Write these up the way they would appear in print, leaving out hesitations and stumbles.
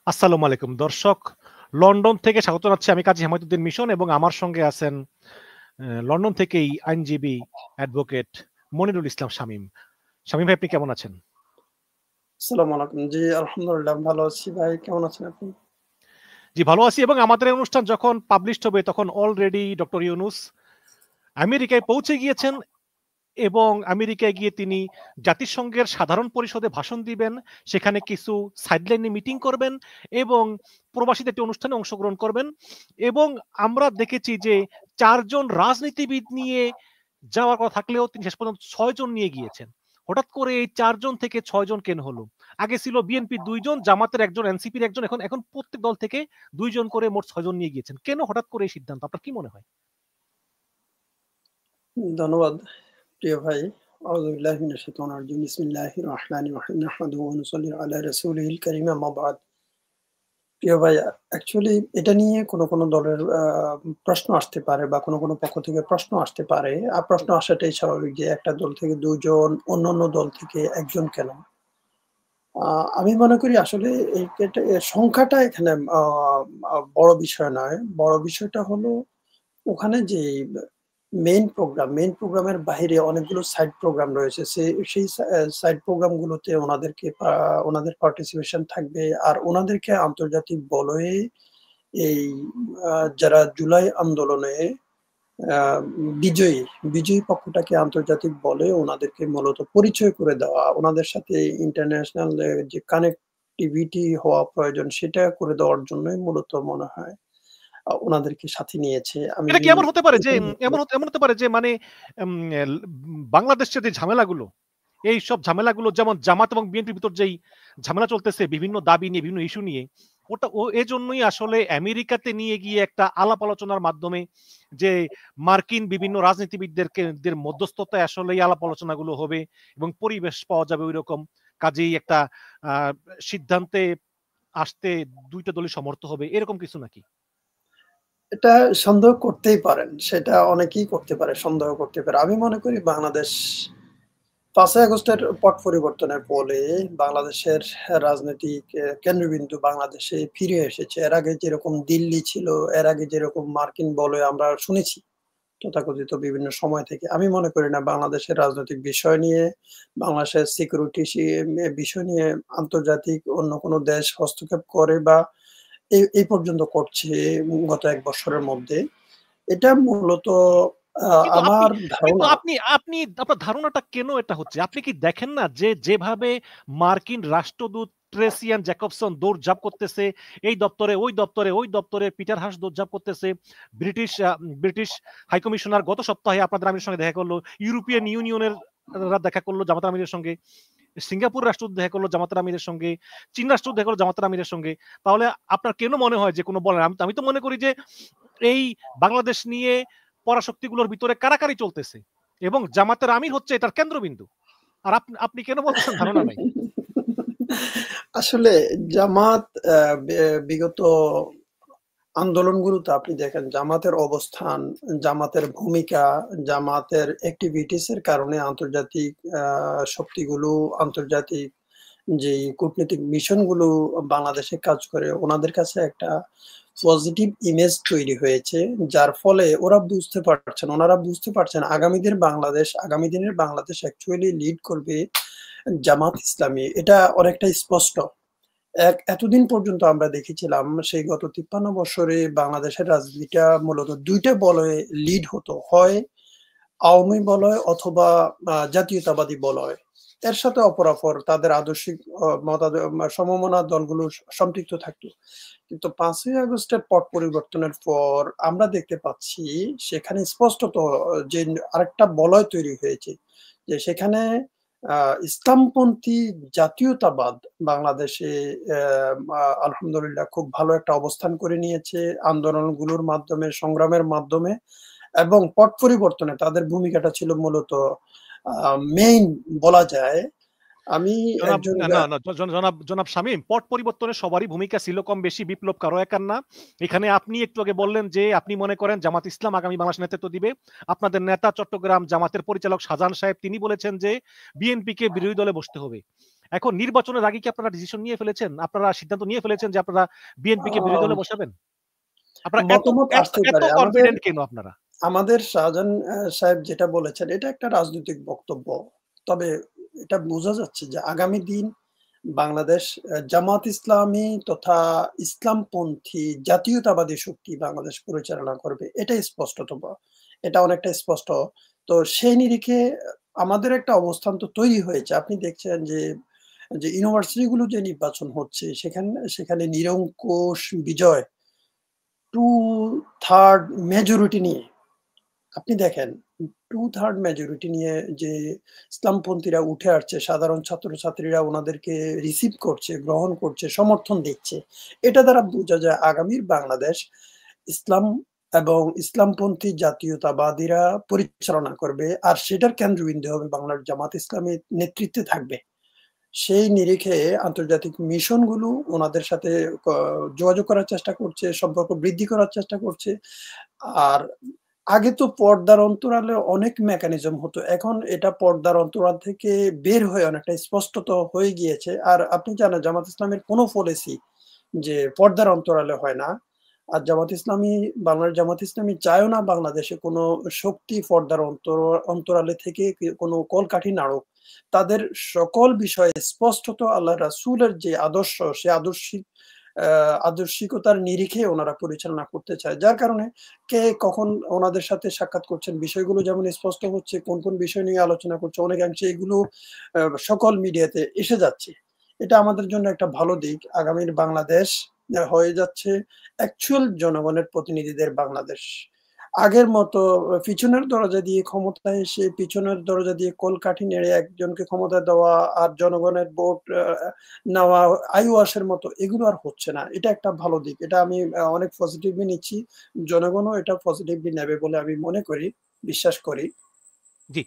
আসসালামু আলাইকুম দর্শক, লন্ডন থেকে স্বাগত জানাচ্ছি। আমি কাজী হেমায়েতুদ্দিন মিশন এবং আমার সঙ্গে আছেন লন্ডন থেকেই আইনজীবী অ্যাডভোকেট মনিরুল ইসলাম শামীম। শামীম ভাই, আপনি কেমন আছেন? আসসালামু আলাইকুম। জি, আলহামদুলিল্লাহ ভালো আছি ভাই। কেমন আছেন আপনি? জি, ভালো আছি। এবং আমাদের এই অনুষ্ঠান যখন পাবলিশড হবে তখন অলরেডি ডক্টর ইউনূস আমেরিকায় পৌঁছে গিয়েছেন এবং আমেরিকায় গিয়ে তিনি জাতিসংঘের সাধারণ পরিষদে ভাষণ দিবেন, সেখানে কিছু সাইডলাইনে মিটিং করবেন এবং প্রবাসীদের একটি অনুষ্ঠানে অংশগ্রহণ করবেন। এবং আমরা দেখেছি যে ৪ জন রাজনীতিবিদ নিয়ে যাওয়ার কথা থাকলেও তিনি শেষ পর্যন্ত ৬ জন নিয়ে গিয়েছেন। হঠাৎ করে এই ৪ জন থেকে ৬ জন কেন হলো? আগে ছিল বিএনপির ২ জন, জামাতের ১ জন, এনসিপির ১ জন, এখন প্রত্যেক দল থেকে ২ জন করে মোট ৬ জন নিয়ে গিয়েছেন। কেন হঠাৎ করে এই সিদ্ধান্ত? আপনার কি মনে হয়? ধন্যবাদ প্রিয় ভাই। আউযু বিল্লাহি মিনাশ শাইতানির রাজিম। বিসমিল্লাহির রহমানির রহিম। নাহমাদুহু ওয়া নুসাল্লি আলা রাসূলিহিল কারীম। আম্মা বা'দ। প্রিয় ভাই, অ্যাকচুয়ালি এটা নিয়ে কোনো দলের প্রশ্ন আসতে পারে বা কোনো পক্ষ থেকে প্রশ্ন আসতে পারে। প্রশ্ন আসাটাই স্বাভাবিক যে একটা দল থেকে ২ জন, অন্যান্য দল থেকে ১ জন কেন? আ আমি মনে করি আসলে এর সংখ্যাটা এখানে আ আ বড় বিষয় নয়। বড় বিষয়টা হলো ওখানে যে মেইন প্রোগ্রামের বাহিরে অনেকগুলো সাইড প্রোগ্রাম রয়েছে। সেই সাইড প্রোগ্রাম গুলোতে ওনাদের পার্টিসিপেশন থাকবে। আর ওনাদেরকে আন্তর্জাতিক বলয়ে এই আ যারা জুলাই আন্দোলনে আ বিজয়ী, বিজয়ী পক্ষটাকে আন্তর্জাতিক বলয়ে ওনাদেরকে মূলত পরিচয় করে দেওয়া, ওনাদের সাথে ইন্টারন্যাশনাল যে কানেক্টিভিটি হওয়া প্রয়োজন সেটা করে দেওয়ার জন্যই মূলত মনে হয় ওনাদেরকে সাথে নিয়েছে। আমি এটা কি এমন হতে পারে যে এটাই মনে করি। এমন হতে পারে যে মানে উম এল বাংলাদেশের যে ঝামেলাগুলো, এইসব ঝামেলাগুলো যেমন জামাত এবং বিএনপির ভিতর যেই ঝামেলা চলতেছে বিভিন্ন দাবি নিয়ে, বিভিন্ন ইস্যু নিয়ে, এজন্যই আসলে আমেরিকাতে নিয়ে গিয়ে একটা আলাপ আলোচনার মাধ্যমে যে মার্কিন বিভিন্ন রাজনীতিবিদদের মধ্যস্থতায় আসলে এই আলাপ আলোচনাগুলো হবে এবং পরিবেশ পাওয়া যাবে ঐরকম। কাজেই একটা আ সিদ্ধান্তে আসতে ২ টা দলই সমর্থ হবে। এরকম কিছু নাকি? এটা সন্দেহ করতেই পারেন। সেটা অনেকেই করতে পারে, সন্দেহ করতে পারে। আমি মনে করি বাংলাদেশ ৫ই আগস্টের পট পরিবর্তনের ফলে বাংলাদেশের রাজনৈতিক কেন্দ্রবিন্দু বাংলাদেশে ফিরে এসেছে। এর আগে যেরকম দিল্লি ছিল, এর আগে যেরকম মার্কিন বলয় আমরা শুনেছি তথাকথিত বিভিন্ন সময় থেকে। আমি মনে করি না বাংলাদেশের রাজনৈতিক বিষয় নিয়ে, বাংলাদেশের সিকিউরিটি বিষয় নিয়ে আন্তর্জাতিক অন্য কোনো দেশ হস্তক্ষেপ করে বা এই পর্যন্ত করছে গত ১ বছরের মধ্যে। এটা মূলত আ কিন্তু আপনি আমার কিন্তু ধারণা আপনি আপনি আপনার ধারণাটা কেন এটা হচ্ছে? আপনি কি দেখেন না যে যেভাবে মার্কিন রাষ্ট্রদূত ট্রেসিয়ান জ্যাকবসন দৌড়ঝাঁপ করতেছে এই দপ্তরে, ওই দপ্তরে, ওই দপ্তরে পিটার হাস দৌড়ঝাঁপ করতেছে। ব্রিটিশ হাই কমিশনার গত সপ্তাহে আপনাদের আমিরের সঙ্গে দেখা করলো। ইউরোপিয়ান ইউনিয়নের দেখা করলো জামাতার আমিরের সঙ্গে। সিঙ্গাপুর রাষ্ট্রদূত দেখা করলো জামাতার আমিরের সঙ্গে। চীন রাষ্ট্রদূত দেখা করলো জামাতার আমিরের সঙ্গে। তাহলে আপনার কেন মনে হয় যে কোনো বলেন? আমি তো মনে করি যে এই বাংলাদেশ নিয়ে পরাশক্তিগুলোর ভিতরে কারাকারি চলতেছে এবং জামাতের আমির হচ্ছে এটার কেন্দ্রবিন্দু। আর আপনি কেন বলতেছেন ধারণা নাই? আসলে জামাত আ বে বিগত আন্দোলনগুলোতে আপনি দেখেন জামাতের অবস্থান, জামাতের ভূমিকা, জামাতের এক্টিভিটিস এর কারণে আন্তর্জাতিক আ শক্তিগুলো, আন্তর্জাতিক যেই কূটনৈতিক মিশনগুলো বাংলাদেশে কাজ করে, ওনাদের কাছে একটা পজিটিভ ইমেজ তৈরি হয়েছে। যার ফলে ওনারা বুঝতে পারছেন আগামী দিনের বাংলাদেশ অ্যাকচুয়ালি লিড করবে জামাত ইসলামী। এটা অনেকটাই স্পষ্ট। এতদিন পর্যন্ত আমরা দেখেছিলাম সেই গত ৫৩ বছরে বাংলাদেশের রাজনীতিটা মূলত ২ টা বলয়ে লিড হতো। হয় আওয়ামী বলয় অথবা জাতীয়তাবাদী বলয়। এর সাথে অপরাপর তাদের আদর্শিক সমমনা দলগুলো সম্পৃক্ত থাকতো। কিন্তু ৫ই আগস্টের পট পরিবর্তনের পর আমরা দেখতে পাচ্ছি সেখানে স্পষ্টত যে আরেকটা বলয় তৈরি হয়েছে। যে সেখানে আ ইসলামপন্থী জাতীয়তাবাদ বাংলাদেশে আলহামদুলিল্লাহ খুব ভালো একটা অবস্থান করে নিয়েছে আন্দোলনগুলোর মাধ্যমে, সংগ্রামের মাধ্যমে এবং পট পরিবর্তনে তাদের ভূমিকাটা ছিল মূলত আ মেইন বলা যায়। আমি জনাব একজন না, না, জনাব শামীম, পট পরিবর্তনে সবারই ভূমিকা ছিল কম বেশি, বিপ্লব কারো একার না। এখানে আপনি একটু আগে বললেন যে আপনি মনে করেন জামাত ইসলাম আগামী বাংলাদেশ নেতৃত্ব দিবে। আপনাদের নেতা চট্টগ্রাম জামাতের পরিচালক শাহজাহান সাহেব তিনি বলেছেন যে বিএনপিকে বিরোধী দলে বসতে হবে। এখন নির্বাচনের আগে কি আপনারা ডিসিশন নিয়ে ফেলেছেন, আপনারা সিদ্ধান্ত নিয়ে ফেলেছেন যে আপনারা বিএনপি কে বিরোধী দলে বসাবেন? আপনারা এত মতামত এত আসতে এত পারে। কনফিডেন্ট কেন আপনারা? আমাদের শাহজাহান সাহেব যেটা বলেছেন এটা একটা রাজনৈতিক বক্তব্য। তবে এটা বোঝা যাচ্ছে যে আগামী দিন বাংলাদেশ জামাত ইসলামী তথা ইসলামপন্থী জাতীয়তাবাদী শক্তি বাংলাদেশ পরিচালনা করবে। এটাই স্পষ্টতম। এটা অনেকটা স্পষ্ট। তো সেই নিরিখে আমাদের একটা অবস্থান তো তৈরি হয়েছে। আপনি দেখছেন যে ইউনিভার্সিটি গুলো যে নির্বাচন হচ্ছে সেখানে নিরঙ্কুশ বিজয় 2/3 মেজরিটি নিয়ে আপনি দেখেন 2/3 মেজরিটি নিয়ে যে ইসলামপন্থীরা উঠে আসছে, সাধারণ ছাত্রছাত্রীরা ওনাদেরকে রিসিভ করছে, গ্রহণ করছে, সমর্থন দিচ্ছে। এটা দ্বারা বোঝা যায় আগামীর বাংলাদেশ ইসলাম এবং ইসলামপন্থী জাতীয়তাবাদীরা পরিচালনা করবে। আর সেটার কেন্দ্রবিন্দু হবে বাংলার জামাত ইসলামীর নেতৃত্বে থাকবে। সেই নিরিখে আন্তর্জাতিক মিশনগুলো ওনাদের সাথে যোগাযোগ করার চেষ্টা করছে, সম্পর্ক বৃদ্ধি করার চেষ্টা করছে। আর আগে তো পর্দার অন্তরালে অনেক মেকানিজম হতো। এখন এটা পর্দার অন্তরাল থেকে বের হয়ে অনেকটা স্পষ্টত হয়ে গিয়েছে। আর আপনি জানেন জামাত ইসলামের কোনো পলিসি যে পর্দার অন্তরালে হয় না। আর বাংলার জামাত ইসলামী চায়ও না বাংলাদেশে কোনো শক্তি পর্দার অন্তরালে থেকে কোনো কলকাঠি নাড়ুক। তাদের সকল বিষয়ে স্পষ্টত আল্লাহ রাসূলের যে আদর্শ, সে আদর্শিকতার নিরিখে ওনারা পরিচালনা করতে চায়। যার কারণে কে কখন ওনাদের সাথে সাক্ষাৎ করছেন বিষয়গুলো যেমন স্পষ্ট হচ্ছে, কোন বিষয় নিয়ে আলোচনা করছে অনেকাংশে এগুলো সকল মিডিয়াতে এসে যাচ্ছে। এটা আমাদের জন্য একটা ভালো দিক। আগামীর বাংলাদেশ হয়ে যাচ্ছে অ্যাকচুয়াল জনগণের প্রতিনিধিদের বাংলাদেশ। আগের মতো পিছনের দরজা দিয়ে ক্ষমতায় এসে পিছনের দরজা দিয়ে কলকাঠি নেড়ে একজনকে ক্ষমতা দেওয়া আর জনগণের ভোট নেওয়া আইওয়াসের মতো এগুলো আর হচ্ছে না। এটা একটা ভালো দিক। এটা আমি অনেক পজিটিভলি নিচ্ছি। জনগণও এটা পজিটিভলি নেবে বলে আমি মনে করি, বিশ্বাস করি। জি,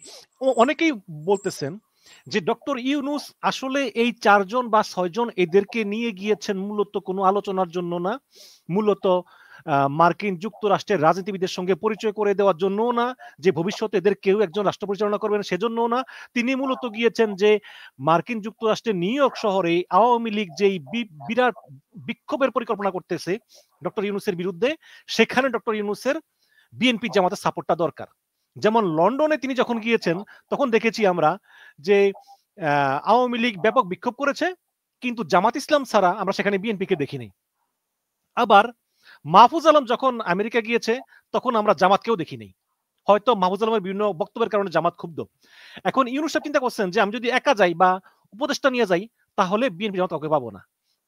অনেকেই বলতেছেন যে ডক্টর ইউনুস আসলে এই ৪ জন বা ৬ জন এদেরকে নিয়ে গিয়েছেন মূলত কোনো আলোচনার জন্য না। মূলত মার্কিন যুক্তরাষ্ট্রের রাজনীতিবিদদের সঙ্গে পরিচয় করে দেওয়ার জন্যও না, যে ভবিষ্যতে এদের কেউ একজন রাষ্ট্র পরিচালনা করবেন সেজন্যও না। তিনি মূলত গিয়েছেন যে মার্কিন যুক্তরাষ্ট্রের নিউ ইয়র্ক শহরে আওয়ামী লীগ যেই বিরাট বিক্ষোভের পরিকল্পনা করতেছে ডক্টর ইউনুসের বিরুদ্ধে, সেখানে ডক্টর ইউনুসের বিএনপি জামাতের সাপোর্টটা দরকার। যেমন লন্ডনে তিনি যখন গিয়েছেন তখন দেখেছি আমরা যে আওয়ামী লীগ ব্যাপক বিক্ষোভ করেছে, কিন্তু জামাত ইসলাম ছাড়া আমরা সেখানে বিএনপিকে দেখিনি। আবার মাহফুজ আলম যখন আমেরিকা গিয়েছে তখন আমরা জামাতকেও দেখিনি। হয়তো মাহফুজ আলমের বিভিন্ন বক্তব্যের কারণে জামাত ক্ষুব্ধ। এখন ইউনুস সাহেব চিন্তা করছেন যে আমি যদি একা যাই বা উপদেষ্টা নিয়ে যাই তাহলে বিএনপি জামাত কাউকে পাবো না।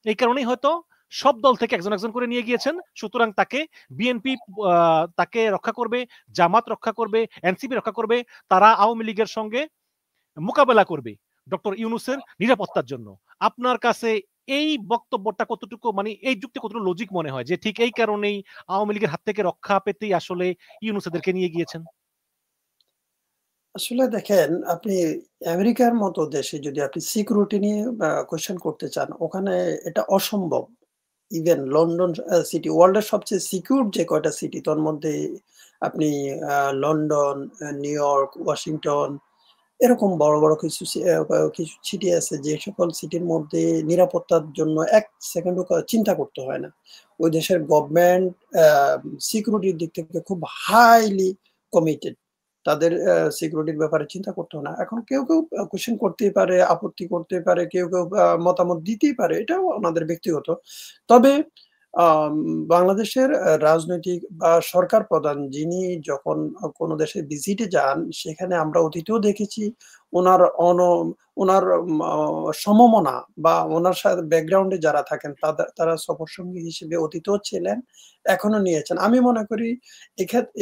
এই কারণেই হয়তো সব দল থেকে একজন একজন করে নিয়ে গিয়েছেন। সুতরাং তাকে বিএনপি তাকে রক্ষা করবে, জামাত রক্ষা করবে, এনসিপি রক্ষা করবে, তারা আওয়ামী লীগের সঙ্গে মোকাবেলা করবে ডক্টর ইউনুসের নিরাপত্তার জন্য। আপনার কাছে এই বক্তব্যটা কতটুকু, মানে এই যুক্তি কতটুকু লজিক মনে হয় যে ঠিক এই কারণেই আওয়ামী লীগের হাত থেকে রক্ষা পেতেই আসলে ইউনুস এদেরকে নিয়ে গিয়েছেন? আসলে দেখেন আপনি আমেরিকার মতো দেশে যদি আপনি সিকিউরিটি নিয়ে কোয়েশ্চেন করতে চান, ওখানে এটা অসম্ভব। ইভেন লন্ডন সিটি ওয়ার্ল্ডের সবচেয়ে সিকিউর যে কয়টা সিটি তোর মধ্যে আপনি লন্ডন, নিউ ইয়র্ক, ওয়াশিংটন এরকম বড়, বড় কিছু সিটি আছে যে সকল সিটির মধ্যে নিরাপত্তার জন্য ১ সেকেন্ডও চিন্তা করতে হয় না। ওই দেশের গভর্নমেন্ট আ সিকিউরিটির দিক থেকে খুব হাইলি কমিটেড। তাদের সিকিউরিটির ব্যাপারে চিন্তা করতে হয় না। এখন কেউ কোয়েশ্চেন করতেই পারে, আপত্তি করতে পারে, কেউ মতামত দিতেই পারে। এটাও ওনাদের ব্যক্তিগত। তবে আম বাংলাদেশের রাজনৈতিক বা সরকার প্রধান যিনি যখন কোনো দেশে ভিজিটে যান, সেখানে আমরা অতীতেও দেখেছি উনার অন উনার আ সমমনা বা উনার সাথে ব্যাকগ্রাউন্ডে যারা থাকেন তারা সফরসঙ্গী হিসেবে অতীতেও ছিলেন, এখনো নিয়েছেন। আমি মনে করি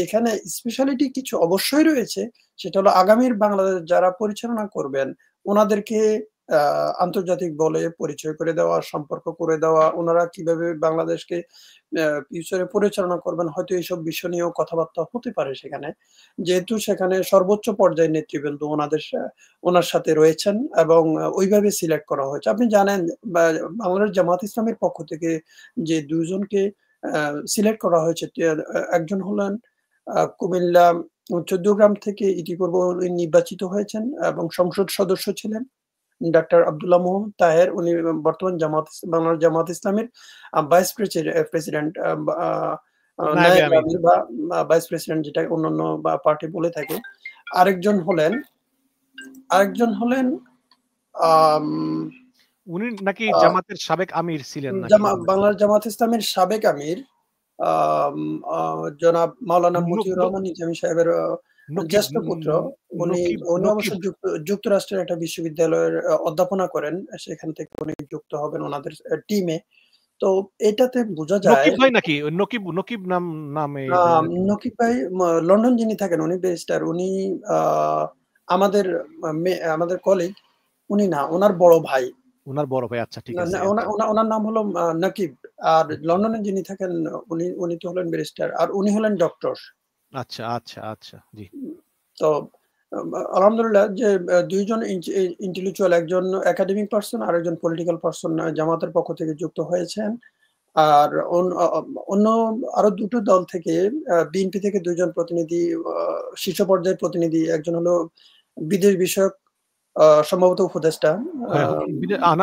এখানে স্পেশালিটি কিছু অবশ্যই রয়েছে। সেটা হলো আগামীর বাংলাদেশ যারা পরিচালনা করবেন, উনাদেরকে আ আন্তর্জাতিক বলয়ে পরিচয় করে দেওয়া, সম্পর্ক করে দেওয়া, উনারা কিভাবে বাংলাদেশকে ফিউচারে পরিচালনা করবেন হয়তো এইসব বিষয় নিয়েও কথাবার্তা হতে পারে সেখানে। যেহেতু সেখানে সর্বোচ্চ পর্যায়ের নেতৃবৃন্দ উনার সাথে রয়েছেন এবং ওইভাবে সিলেক্ট করা হয়েছে। আপনি জানেন বা বাংলাদেশ জামাত ইসলামের পক্ষ থেকে যে ২ জনকে আ সিলেক্ট করা হয়েছে একজন হলেন কুমিল্লা ১৪ গ্রাম থেকে ইতিপূর্বে উনি নির্বাচিত হয়েছেন এবং সংসদ সদস্য ছিলেন। ডাক্তার আব্দুল্লাহ মোহাম্মদ তাহের, উনি বর্তমান বাংলাদেশ জামাত ইসলামের ভাইস প্রেসিডেন্ট, নায়েবে নায়েবে আমির। আমির বা ভাইস প্রেসিডেন্ট, যেটা অন্যান্য পার্টি বলে থাকে। আরেকজন হলেন আম, উনি নাকি আহ, জামাতের সাবেক আমির ছিলেন নাকি? বাংলাদেশ জামাত ইসলামের সাবেক আমির জনাব মাওলানা ন- মতিউর ন- রহমান নিজামী সাহেবের নকিব জ্যেষ্ঠ পুত্র। উনি নকিব উনি অবশ্য নকিব যুক্তরাষ্ট্রের একটা বিশ্ববিদ্যালয়ের অধ্যাপনা করেন, সেখান থেকে উনি যুক্ত হবেন ওনাদের টিমে। তো এটাতে বোঝা যায় নকিব ভাই নাকি? নকিব নকিব নামে নকিব ভাই লন্ডন যিনি থাকেন, উনি ব্যারিস্টার। উনি আহ, আমাদের আমাদের কলিগ। উনি না, ওনার বড় ভাই। ওনার বড় ভাই। আচ্ছা, ঠিক আছে। আচ্ছা, ওনার নাম হলো নকিব। আর লন্ডনে যিনি থাকেন, উনি উনি তো হলেন ব্যারিস্টার, আর উনি হলেন ডক্টর। আচ্ছা, আচ্ছা, আচ্ছা, জি। তো আলহামদুলিল্লাহ যে দুইজন ইন্টেলেকচুয়াল, একজন একাডেমিক পার্সন আর একজন পলিটিক্যাল পার্সন জামাতের পক্ষ থেকে যুক্ত হয়েছেন। আর অন্য আরো দুটো দল থেকে, বিএনপি থেকে দুইজন প্রতিনিধি, শীর্ষ পর্যায়ের প্রতিনিধি, একজন হলো বিদেশ বিষয়ক সম্ভবত উপদেষ্টা। হ্যাঁ,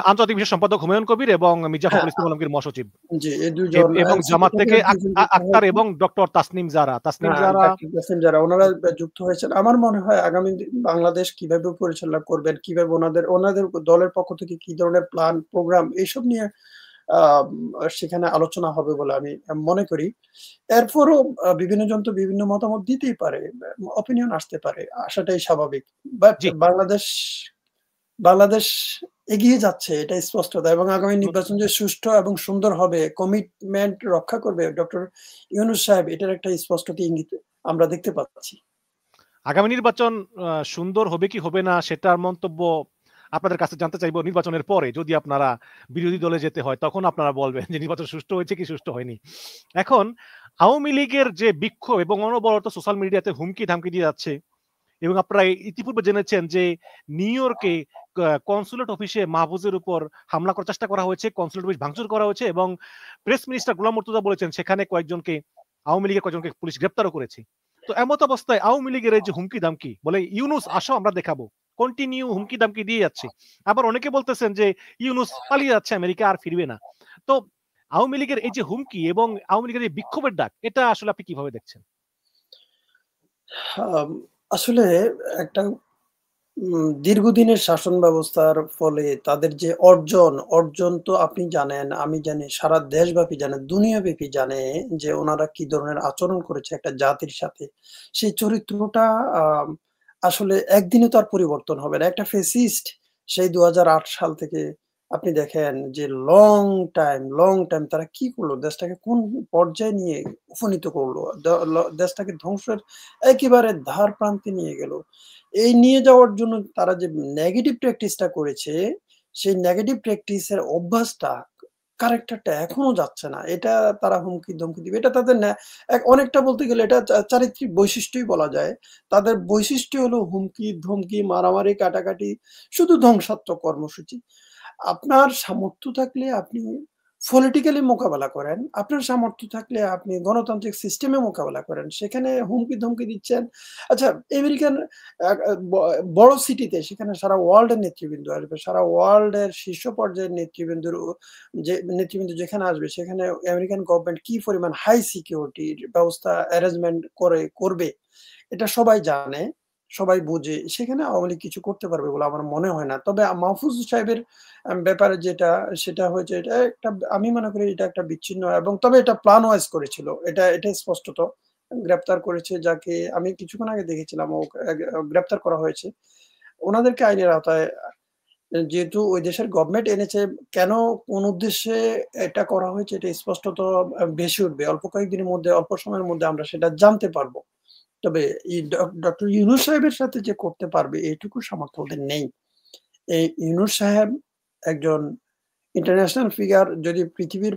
আন্তর্জাতিক বিষয় সম্পাদক হুমায়ুন কবির এবং মির্জা হ্যাঁ, ফখরুল ইসলাম আলমগীর মহাসচিব, জি, এই দুজন এবং এনসিপি জামাত থেকে থেকে দুজন যুক্ত আক্তার হয়েছে। এবং ডক্টর তাসনিম হ্যাঁ, জারা। ডাক্তার কাসেম যারা, ওনারা যুক্ত হয়েছেন। আমার মনে হয় আগামী বাংলাদেশ কিভাবে পরিচালনা করবেন, কিভাবে ওনাদের ওনাদের দলের পক্ষ থেকে কি ধরনের প্ল্যান প্রোগ্রাম, এইসব নিয়ে আহ, সেখানে আলোচনা হবে বলে আমি মনে করি। এরপরও বিভিন্ন জন তো বিভিন্ন মতামত দিতেই পারে, অপিনিয়ন আসতে পারে, আসাটাই স্বাভাবিক। বাট জি। বাংলাদেশ বাংলাদেশ এগিয়ে যাচ্ছে, এটা স্পষ্টতা। এবং আগামী নির্বাচন যে সুষ্ঠু এবং সুন্দর হবে, কমিটমেন্ট রক্ষা করবে ডক্টর ইউনূস সাহেব, এটার একটা স্পষ্টতা ইঙ্গিত আমরা দেখতে পাচ্ছি। আগামী নির্বাচন সুন্দর হবে কি হবে না সেটার মন্তব্য আপনাদের কাছে জানতে চাইবো নির্বাচনের পরে, যদি আপনারা বিরোধী দলে যেতে হয় তখন আপনারা বলবেন যে নির্বাচন সুষ্ঠু হয়েছে কি সুষ্ঠু হয়নি। এখন আওয়ামী লীগের যে বিক্ষোভ এবং অনবরত সোশ্যাল মিডিয়াতে হুমকি ধামকি দিয়ে যাচ্ছে, এবং আপনারা ইতিপূর্বে জেনেছেন যে নিউ ইয়র্কে কনসুলেট অফিসে মাহফুজের উপর হামলা করার চেষ্টা করা হয়েছে, কনসুলেট অফিস ভাঙচুর করা হয়েছে, এবং প্রেস মিনিস্টার গোলাম মুর্তজা বলেছেন সেখানে কয়েকজনকে, আওয়ামী লীগের কয়েকজনকে পুলিশ গ্রেপ্তারও করেছে। তো এমত অবস্থায় আওয়ামী লীগের এই যে হুমকি দামকি, বলে ইউনুস আসো আমরা দেখাবো, কন্টিনিউ হুমকি দামকি দিয়ে যাচ্ছে। আবার অনেকে বলতেছেন যে ইউনুস পালিয়ে যাচ্ছে আমেরিকা, আর ফিরবে না। তো আওয়ামী লীগের এই যে হুমকি এবং আওয়ামী লীগের এই বিক্ষোভের ডাক, এটা আসলে আপনি কিভাবে দেখছেন? আম, আসলে একটা দীর্ঘদিনের শাসন ব্যবস্থার ফলে তাদের যে অর্জন তো আপনি জানেন, আমি জানি, সারা দেশব্যাপী জানে, দুনিয়াব্যাপী জানে যে ওনারা কি ধরনের আচরণ করেছে একটা জাতির সাথে। সেই চরিত্রটা আম, আসলে একদিনে তো আর পরিবর্তন হবে না। একটা ফেসিস্ট সেই 2008 সাল থেকে আপনি দেখেন যে লং টাইম তারা কি করলো, দেশটাকে কোন পর্যায়ে নিয়ে উপনীত করলো, দেশটাকে ধ্বংসের একেবারে ধার প্রান্তে নিয়ে গেল। এই নিয়ে যাওয়ার জন্য তারা যে নেগেটিভ প্র্যাকটিসটা করেছে, সেই নেগেটিভ প্র্যাকটিসের অভ্যাসটা, কারেক্টারটা এখনো যাচ্ছে না। এটা তারা হুমকি ধমকি দিবে, এটা তাদের অনেকটা বলতে গেলে এটা চারিত্রিক বৈশিষ্ট্যই বলা যায়। তাদের বৈশিষ্ট্য হলো হুমকি ধমকি, মারামারি, কাটাকাটি, শুধু ধ্বংসাত্মক কর্মসূচি। আপনার সামর্থ্য থাকলে আপনি পলিটিক্যালি মোকাবেলা করেন, আপনার সামর্থ্য থাকলে আপনি গণতান্ত্রিক সিস্টেমে মোকাবেলা করেন, সেখানে হুমকি ধমকি দিচ্ছেন। আচ্ছা, আমেরিকান বড় সিটিতে, সেখানে সারা ওয়ার্ল্ডের নেতৃবৃন্দ আসবে, সারা ওয়ার্ল্ডের শীর্ষ পর্যায়ের নেতৃবৃন্দ যেখানে আসবে, সেখানে আমেরিকান গভর্নমেন্ট কি পরিমাণ হাই সিকিউরিটির ব্যবস্থা অ্যারেঞ্জমেন্ট করবে, এটা সবাই জানে, সবাই বুঝে। সেখানে আওয়ামী লীগ কিছু করতে পারবে বলে আমার মনে হয় না। তবে মাহফুজ সাহেবের ব্যাপারে যেটা, সেটা হয়েছে, এটা একটা, আমি মনে করি এটা একটা বিচ্ছিন্ন, এবং তবে এটা প্ল্যান ওয়াইজ করেছিল, এটা স্পষ্টত। গ্রেপ্তার করেছে যাকে আমি কিছুক্ষণ আগে দেখেছিলাম, ও গ্রেপ্তার করা হয়েছে। ওনাদেরকে আইনের আওতায়, যেহেতু ওই দেশের গভর্নমেন্ট এনেছে, কেন কোন উদ্দেশ্যে এটা করা হয়েছে, এটা স্পষ্টত ভেসে উঠবে অল্প কয়েকদিনের মধ্যে, অল্প সময়ের মধ্যে আমরা সেটা জানতে পারবো। তবে এই ডক্টর ইউনূস সাহেবের সাথে যে করতে পারবে এইটুকু সামর্থ্য ওদের নেই। এই ইউনূস সাহেব একজন ইন্টারন্যাশনাল ফিগার। যদি পৃথিবীর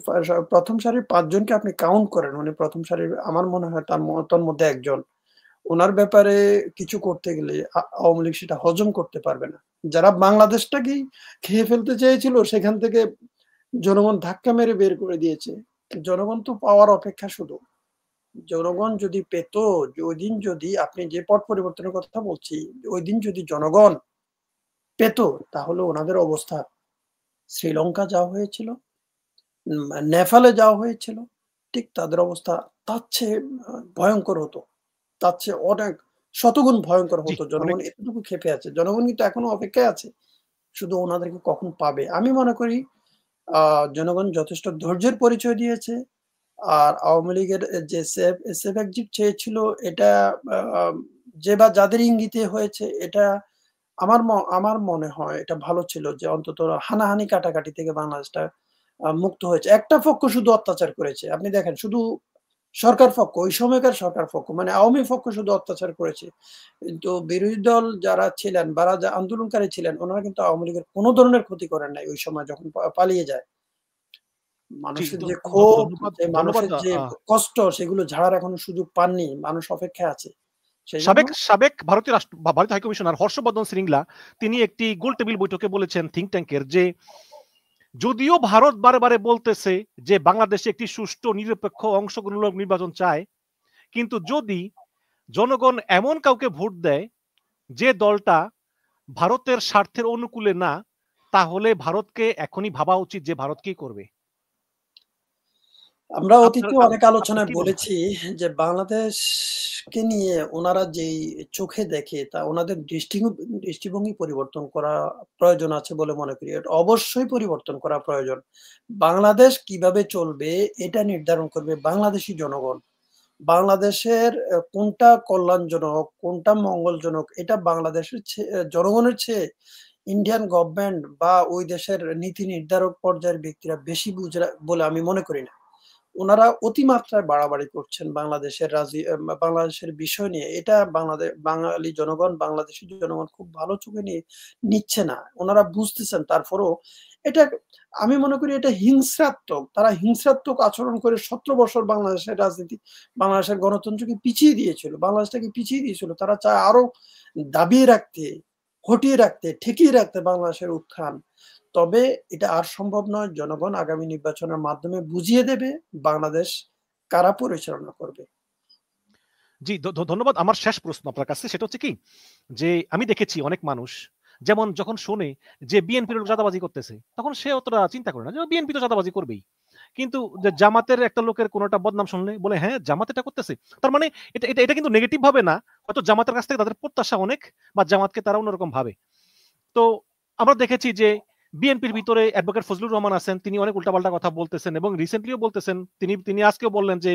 প্রথম সারির 5 জনকে আপনি কাউন্ট করেন, উনি প্রথম সারির, আমার মনে হয় তার মধ্যে একজন। ওনার ব্যাপারে কিছু করতে গেলে আওয়ামী লীগ সেটা হজম করতে পারবে না। যারা বাংলাদেশটাকেই খেয়ে ফেলতে চেয়েছিল, সেখান থেকে জনগণ ধাক্কা মেরে বের করে দিয়েছে। জনগণ তো পাওয়ার অপেক্ষা শুধু। জনগণ যদি পেত, ওই দিন যদি, আপনি যে পট পরিবর্তনের কথা বলছি, ওই দিন যদি জনগণ পেত, তাহলে ওনাদের অবস্থা শ্রীলঙ্কা যাওয়া হয়েছিল, নেপালে যাওয়া হয়েছিল, ঠিক তাদের অবস্থা তার চেয়ে ভয়ঙ্কর হতো। তার চেয়ে অনেক শতগুণ ভয়ঙ্কর জি, হতো। অনেক। জনগণ এতটুকু ক্ষেপে আছে। জনগণ কিন্তু এখনো অপেক্ষায় আছে। শুধু ওনাদেরকে কখন পাবে। আমি মনে করি আ জনগণ যথেষ্ট ধৈর্যের পরিচয় দিয়েছে। আর আওয়ামী লীগের যে সেফ এক্সিট চেয়েছিল এটা আ যে বা যাদের ইঙ্গিতে হয়েছে এটা আমার মনে হয় এটা ভালো ছিল যে অন্তত হানাহানি কাটাকাটি থেকে বাংলাদেশটা মুক্ত হয়েছে। একটা পক্ষ শুধু অত্যাচার করেছে। আপনি দেখেন শুধু সরকার পক্ষ, ওই সময়কার সরকার পক্ষ মানে আওয়ামী পক্ষ শুধু অত্যাচার করেছে। কিন্তু বিরোধী দল যারা ছিলেন বা যারা আন্দোলনকারী ছিলেন ওনারা কিন্তু আওয়ামী লীগের কোন ধরনের ক্ষতি করেন নাই ওই সময় যখন পালিয়ে যায়। জি, মানুষের যে ক্ষোভ, ধন্যবাদ, যে ধন্যবাদ। মানুষের যে কষ্ট সেগুলো ঝাড়ার এখনো সুযোগ পাননি। মানুষ অপেক্ষায় আছে। সেজন্য সাবেক সাবেক ভারতীয় ভারতীয় হাইকমিশনার হর্ষবর্ধন শ্রীংলা তিনি একটি গোল টেবিল বৈঠকে বলেছেন থিঙ্ক ট্যাঙ্কের যে যদিও ভারত বারে বারে বলতেছে যে বাংলাদেশে একটি সুষ্ঠু নিরপেক্ষ অংশগ্রহণমূলক নির্বাচন চায়, কিন্তু যদি জনগণ এমন কাউকে ভোট দেয় যে দলটা ভারতের স্বার্থের অনুকূলে না, তাহলে ভারতকে এখনই ভাবা উচিত যে ভারত কি করবে। আমরা আপনার অতীতে অনেক আপনার আলোচনায় কি মনে হয়? বলেছি যে বাংলাদেশকে নিয়ে ওনারা যেই চোখে দেখে তা ওনাদের দৃষ্টিভঙ্গি পরিবর্তন করা প্রয়োজন আছে বলে মনে করি। এটা অবশ্যই পরিবর্তন করা প্রয়োজন। বাংলাদেশ কিভাবে চলবে এটা নির্ধারণ করবে বাংলাদেশী জনগণ। বাংলাদেশের কোনটা কল্যাণজনক, কোনটা মঙ্গলজনক এটা বাংলাদেশের জনগণের চেয়ে ইন্ডিয়ান গভর্নমেন্ট বা ওই দেশের নীতি নির্ধারক পর্যায়ের ব্যক্তিরা বেশি বুঝে বলে আমি মনে করি না। উনারা অতিমাত্রায় বাড়াবাড়ি করছেন বাংলাদেশের বিষয় নিয়ে। এটা বাঙালি জনগণ, বাংলাদেশী জনগণ খুব ভালো চোখে নিচ্ছে না। উনারা বুঝতেছেন তারপরেও এটা আমি মনে করি এটা হিংস্রাত্মক। তারা হিংস্রাত্মক আচরণ করে ১৭ বছর বাংলাদেশের রাজনীতি, বাংলাদেশের গণতন্ত্রকে পিছিয়ে দিয়েছিল। বাংলাদেশটাকে পিছিয়ে দিয়েছিল। তারা চায় আরো দাবিয়ে রাখতে, হটিয়ে রাখতে, ঠেকিয়ে রাখতে বাংলাদেশের উত্থান। তবে এটা আর সম্ভব নয়। জনগণ আগামী নির্বাচনের মাধ্যমে বুঝিয়ে দেবে বাংলাদেশ কারা পরিচালনা করবে। জি, ধন্যবাদ। আমার শেষ প্রশ্ন আপনার কাছে সেটা হচ্ছে কি যে আমি দেখেছি অনেক মানুষ যেমন যখন শোনে যে বিএনপির লোক চাঁদাবাজি করতেছে তখন সে অতটা চিন্তা করে না যে বিএনপি তো চাঁদাবাজি করবেই, কিন্তু যে জামাতের একটা লোকের কোনো একটা বদনাম শুনলে বলে হ্যাঁ জামাত এটা করতেছে, তার মানে এটা এটা এটা কিন্তু নেগেটিভ ভাবে না, হয়তো জামাতের কাছ থেকে তাদের প্রত্যাশা অনেক বা জামাতকে তারা অন্যরকম ভাবে। তো আমরা দেখেছি যে বিএনপির ভিতরে অ্যাডভোকেট ফজলুর রহমান আছেন, তিনি অনেক উল্টাপাল্টা কথা বলতেছেন এবং রিসেন্টলিও বলতেছেন, তিনি তিনি আজকেও বললেন যে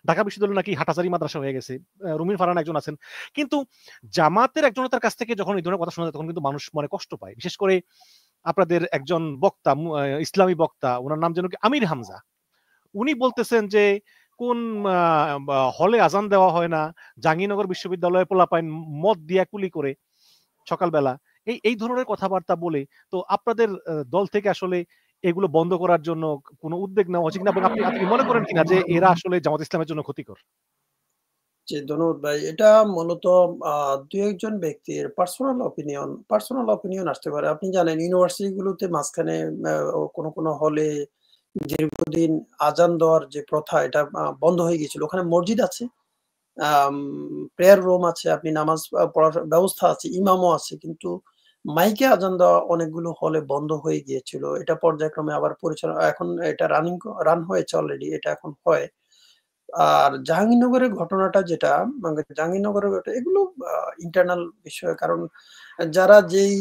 ঢাকা বিশ্ববিদ্যালয় নাকি হাটাজারি মাদ্রাসা হয়ে গেছে। রুমিন ফারহান একজন আছেন, কিন্তু জামাতের একজন তার কাছ থেকে যখন এই ধরনের কথা শোনা যায় তখন কিন্তু মানুষ মনে কষ্ট পায়। বিশেষ করে আপনাদের একজন বক্তা ইসলামী বক্তা, ওনার নাম যেন কি আমির হামজা, উনি বলতেছেন যে কোন হলে আজান দেওয়া হয় না, জাহাঙ্গীরনগর বিশ্ববিদ্যালয়ে পোলাপাইন মদ দিয়া কুলি করে সকালবেলা, এই এই ধরনের কথাবার্তা বলে। তো আপনাদের দল থেকে আসলে এগুলো বন্ধ করার জন্য কোনো উদ্যোগ নেওয়া উচিত না, এবং আপনি আপনি মনে করেন কিনা যে এরা আসলে জামাত ইসলামের জন্য ক্ষতিকর? জি, ধন্যবাদ ভাই। এটা মূলত ২-১ জন ব্যক্তির পার্সোনাল অপিনিয়ন আসতে পারে। আপনি জানেন ইউনিভার্সিটি গুলোতে মাঝখানে কোনো হলে দীর্ঘদিন আজান দেওয়ার যে প্রথা এটা বন্ধ হয়ে গিয়েছিল। ওখানে মসজিদ আছে, আম প্রেয়ার রুম আছে, আপনি নামাজ পড়ার ব্যবস্থা আছে, ইমামও আছে। কিন্তু মাইকে আজান দেওয়া অনেকগুলো হলে বন্ধ হয়ে গিয়েছিল। এটা পর্যায়ক্রমে আবার পরিচালনা এখন এটা রান হয়েছে অলরেডি। এটা এখন হয়। আর জাহাঙ্গীরনগরের ঘটনাটা যেটা মানে জাহাঙ্গীরনগরের এগুলো আ ইন্টারনাল বিষয়। কারণ যারা যেই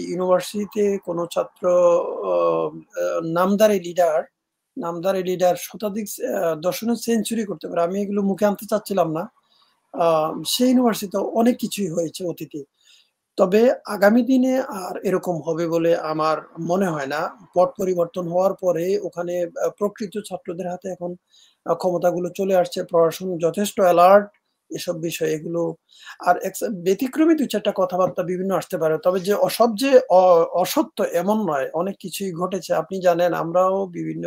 ইউনিভার্সিটিতে কোনো ছাত্র অ আ নামধারী লিডার শতাধিক দশমিক সেঞ্চুরি করতে পারে। আমি এগুলো মুখে আনতে চাচ্ছিলাম না। আ সেই ইউনিভার্সিটিতে অনেক কিছুই হয়েছে অতীতে। তবে আগামী দিনে আর এরকম হবে বলে আমার মনে হয় না। পট পরিবর্তন হওয়ার পরে ওখানে প্রকৃত ছাত্রদের হাতে এখন ক্ষমতাগুলো চলে আসছে। প্রশাসন যথেষ্ট অ্যালার্ট এসব বিষয়ে এগুলো আর ব্যতিক্রমী ২-৪ টা কথাবার্তা বিভিন্ন আসতে পারে। তবে যে সব যে অসত্য এমন নয়। অনেক কিছুই ঘটেছে। আপনি জানেন আমরাও বিভিন্ন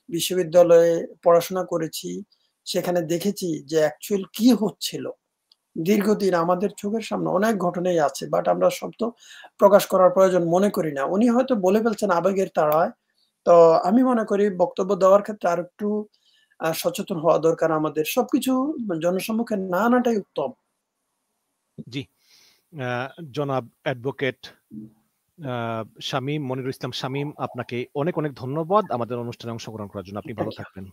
বিশ্ববিদ্যালয়ে পড়াশোনা করেছি। সেখানে দেখেছি যে অ্যাকচুয়াল কি হচ্ছিল। দীর্ঘদিন আমাদের চোখের সামনে অনেক ঘটনাই আছে। বাট আমরা সব তো প্রকাশ করার প্রয়োজন মনে করি না। উনি হয়তো বলে ফেলছেন আবেগের তাড়ায়। তো আমি মনে করি বক্তব্য দেওয়ার ক্ষেত্রে আরেকটু সচেতন হওয়া দরকার আমাদের। সবকিছু জনসম্মুখে না আনাটাই উত্তম। জি, জনাব অ্যাডভোকেট শামীম মনিরুল ইসলাম শামীম, আপনাকে অনেক অনেক ধন্যবাদ আমাদের অনুষ্ঠানে অংশগ্রহণ করার জন্য। আপনি ভালো থাকবেন।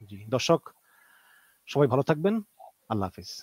জি দর্শক সবাই ভালো থাকবেন। আল্লাহ হাফিজ।